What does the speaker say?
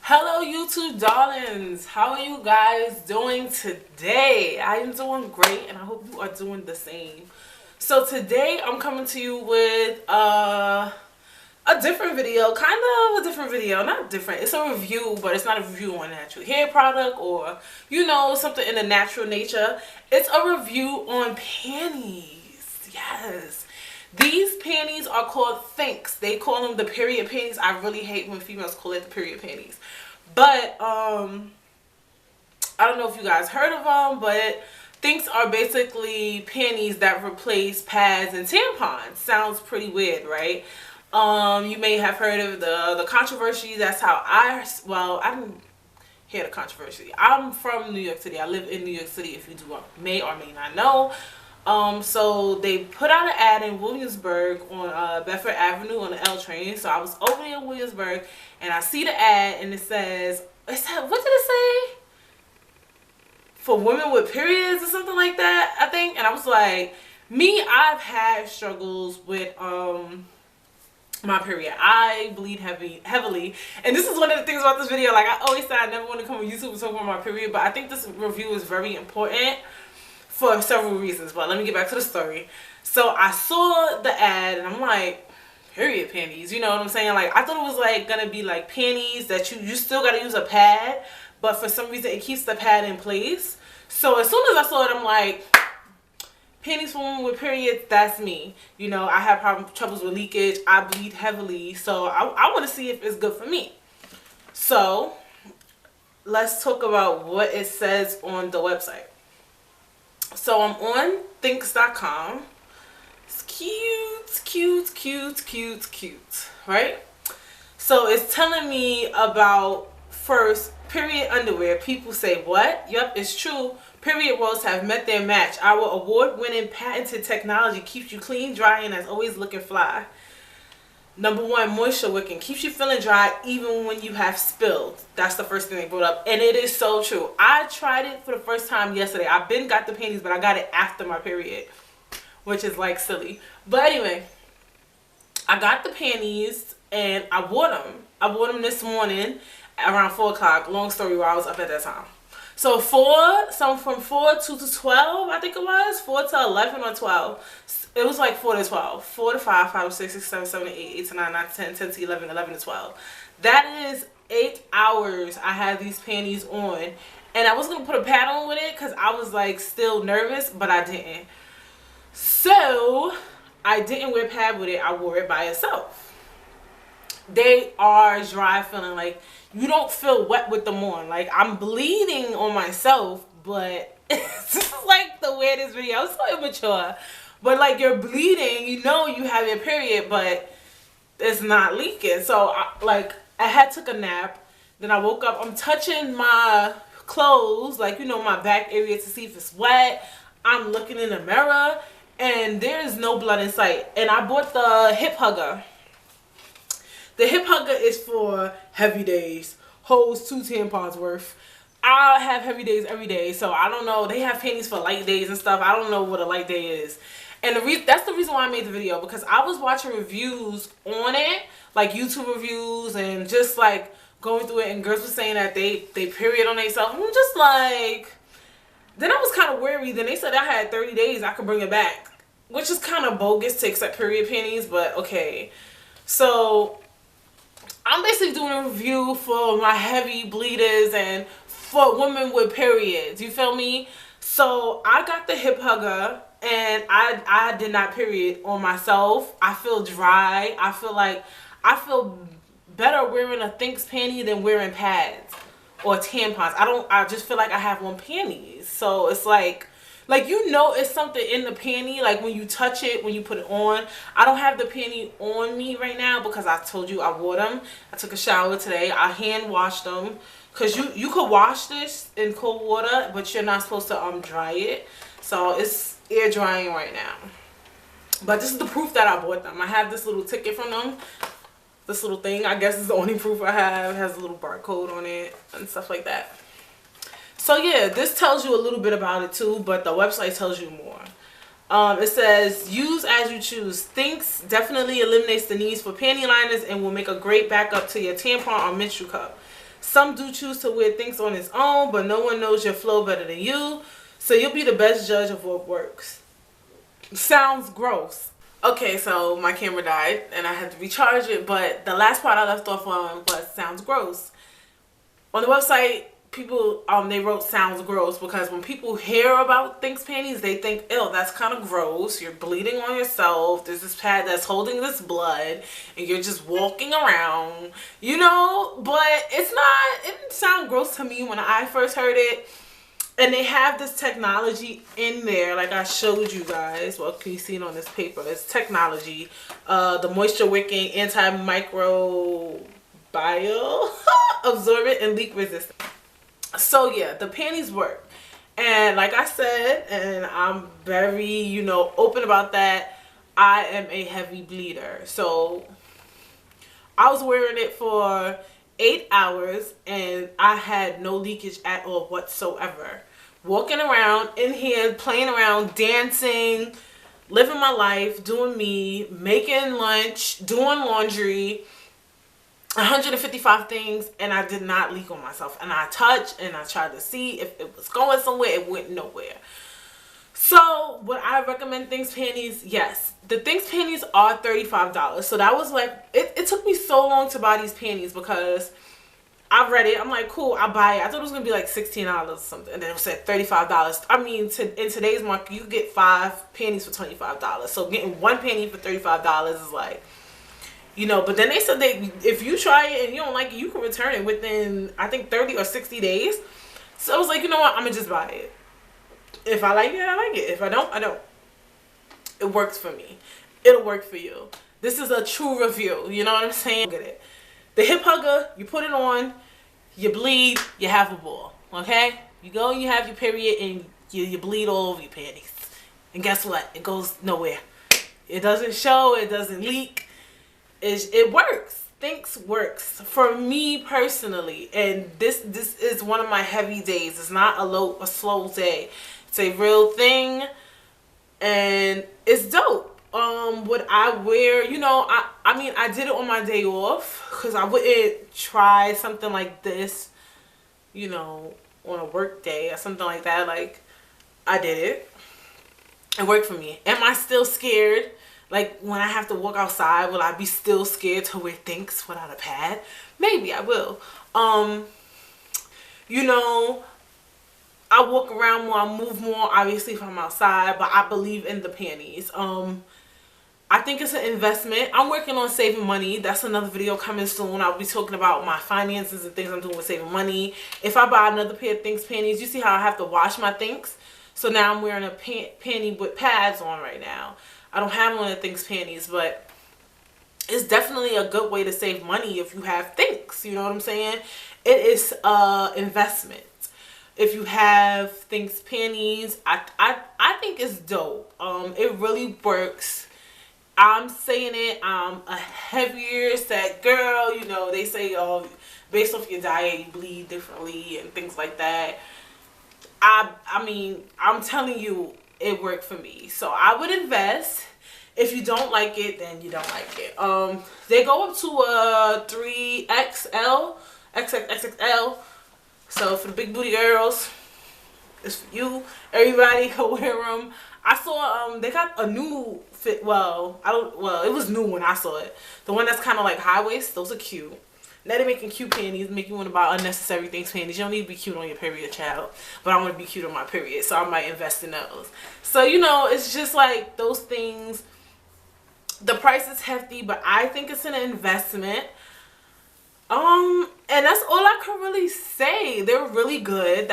Hello YouTube darlings, how are you guys doing today? I am doing great and I hope you are doing the same. So today I'm coming to you with a different video, kind of a different video, not different, it's a review, but it's not a review on natural hair product or something in the natural nature. It's a review on panties. Yes. These panties are called THINX. They call them the period panties. I really hate when females call it the period panties. But, I don't know if you guys heard of them, but THINX are basically panties that replace pads and tampons. Sounds pretty weird, right? You may have heard of the controversy. That's how I didn't hear the controversy. I'm from New York City. I live in New York City, if you may or may not know. So they put out an ad in Williamsburg on Bedford Avenue on the L train. So I was over there in Williamsburg and I see the ad and it said, what did it say? For women with periods or something like that, I think. And I was like, I've had struggles with my period. I bleed heavily. And this is one of the things about this video. Like I always said, I never want to come on YouTube and talk about my period, but I think this review is very important for several reasons. But let me get back to the story. So I saw the ad and I'm like, period panties, you know what I'm saying? Like I thought it was like gonna be like panties that you still gotta use a pad, but for some reason it keeps the pad in place. So as soon as I saw it, I'm like, panties for women with periods, that's me. You know, I have troubles with leakage, I bleed heavily, so I want to see if it's good for me. So let's talk about what it says on the website. So I'm on thinx.com. It's cute, right? So it's telling me about, first, period underwear. People say, what? Yep, it's true. Period rolls have met their match. Our award-winning patented technology keeps you clean, dry, and as always looking fly. Number one, moisture wicking. Keeps you feeling dry even when you have spilled. That's the first thing they brought up. And it is so true. I tried it for the first time yesterday. I've been got the panties, but I got it after my period, which is like silly. But anyway, I got the panties and I wore them. I wore them this morning around 4 o'clock. Long story why I was up at that time. So from 4 to 12, I think it was. 4 to 11 or 12. It was like 4 to 12. 4 to 5, 5 to 6, 6, 7, 7 to 8, 8 to 9, 9 to 10, 10 to 11, 11 to 12. That is 8 hours I had these panties on. And I was going to put a pad on with it because I was like still nervous, but I didn't. So I didn't wear a pad with it. I wore it by itself. They are dry feeling, like you don't feel wet with them on. Like I'm bleeding on myself, but it's just like the weirdest video. I'm so immature. But like you're bleeding, you know you have your period, but it's not leaking. So I had took a nap. Then I woke up. I'm touching my clothes, like my back area to see if it's wet. I'm looking in the mirror, and there is no blood in sight. And I bought the hip hugger. The hip hugger is for heavy days. Holds 2 tampons worth. I have heavy days every day, so I don't know. They have panties for light days and stuff. I don't know what a light day is. And that's the reason why I made the video, because I was watching reviews on it, like YouTube reviews, and just like going through it, and girls were saying that they period on themselves. I'm just like, then I was kind of worried. Then they said I had 30 days, I could bring it back, which is kind of bogus to accept period panties, but okay. So I'm basically doing a review for my heavy bleeders and for women with periods. You feel me? So I got the hip hugger and I did not period on myself. I feel dry. I feel better wearing a THINX panty than wearing pads or tampons. I just feel like I have on panties. So it's like it's something in the panty, like when you touch it, when you put it on. I don't have the panty on me right now because I told you I wore them. I took a shower today. I hand washed them because you could wash this in cold water, but you're not supposed to dry it. So it's air drying right now. But this is the proof that I bought them. I have this little ticket from them. This little thing, I guess, is the only proof I have. It has a little barcode on it and stuff like that. So yeah, this tells you a little bit about it too, but the website tells you more. It says, use as you choose. THINX definitely eliminates the needs for panty liners and will make a great backup to your tampon or menstrual cup. Some do choose to wear THINX on its own, but no one knows your flow better than you. So you'll be the best judge of what works. Sounds gross. Okay, so my camera died and I had to recharge it, but the last part I left off on was sounds gross. On the website, people they wrote sounds gross because when people hear about THINX panties, they think, ew, that's kind of gross. You're bleeding on yourself. There's this pad that's holding this blood and you're just walking around, you know, but it's not, it didn't sound gross to me when I first heard it. And they have this technology in there, like I showed you guys. Well, can you see it on this paper? It's technology, the moisture wicking, antimicrobial, absorbent, and leak resistant. So yeah, the panties work. And like I said, and I'm very, you know, open about that, I am a heavy bleeder. So I was wearing it for 8 hours and I had no leakage at all whatsoever. Walking around in here, playing around, dancing, living my life, doing me, making lunch, doing laundry, 155 things, and I did not leak on myself. And I touched and I tried to see if it was going somewhere. It went nowhere. So would I recommend THINX panties? Yes. The THINX panties are $35. So that was like, it took me so long to buy these panties because I read it. I'm like, cool, I'll buy it. I thought it was going to be like $16 or something. And then it said $35. I mean, in today's market, you get 5 panties for $25. So getting one panty for $35 is like, you know. But then they said if you try it and you don't like it, you can return it within, I think, 30 or 60 days. So I was like, you know what? I'm going to just buy it. If I like it, I like it. If I don't, I don't. It works for me. It'll work for you. This is a true review. You know what I'm saying? Look at it. The hip hugger, you put it on, you bleed, you have a ball. Okay? You go and you have your period and you bleed all over your panties. And guess what? It goes nowhere. It doesn't show. It doesn't leak. It works. THINX works for me personally. And this is one of my heavy days. It's not a slow day. It's a real thing, and it's dope. Would I wear, you know, I mean, I did it on my day off because I wouldn't try something like this, you know, on a work day or something like that. Like, I did it. It worked for me. Am I still scared? Like, when I have to walk outside, will I be still scared to wear THINX without a pad? Maybe I will. You know, I walk around more, I move more, obviously, if I'm outside, but I believe in the panties. I think it's an investment. I'm working on saving money. That's another video coming soon. I'll be talking about my finances and things I'm doing with saving money. If I buy another pair of THINX panties, you see how I have to wash my THINX? So now I'm wearing a panty with pads on right now. I don't have one of the THINX panties, but it's definitely a good way to save money if you have THINX. You know what I'm saying? It is investment. If you have THINX panties, I think it's dope. It really works. I'm saying it. I'm a heavier set girl. You know, they say, oh, based off your diet, you bleed differently and things like that. I mean, I'm telling you, it worked for me. So I would invest. If you don't like it, then you don't like it. They go up to a 3XL, XXXL. So for the big booty girls, it's for you. Everybody can wear them. I saw they got a new fit. Well, it was new when I saw it. The one that's kind of like high waist. Those are cute. Now they're making cute panties, make you want to buy unnecessary THINX panties. You don't need to be cute on your period, child. But I want to be cute on my period, so I might invest in those. So, you know, it's just like those things. The price is hefty, but I think it's an investment. And that's all I can really say. They're really good.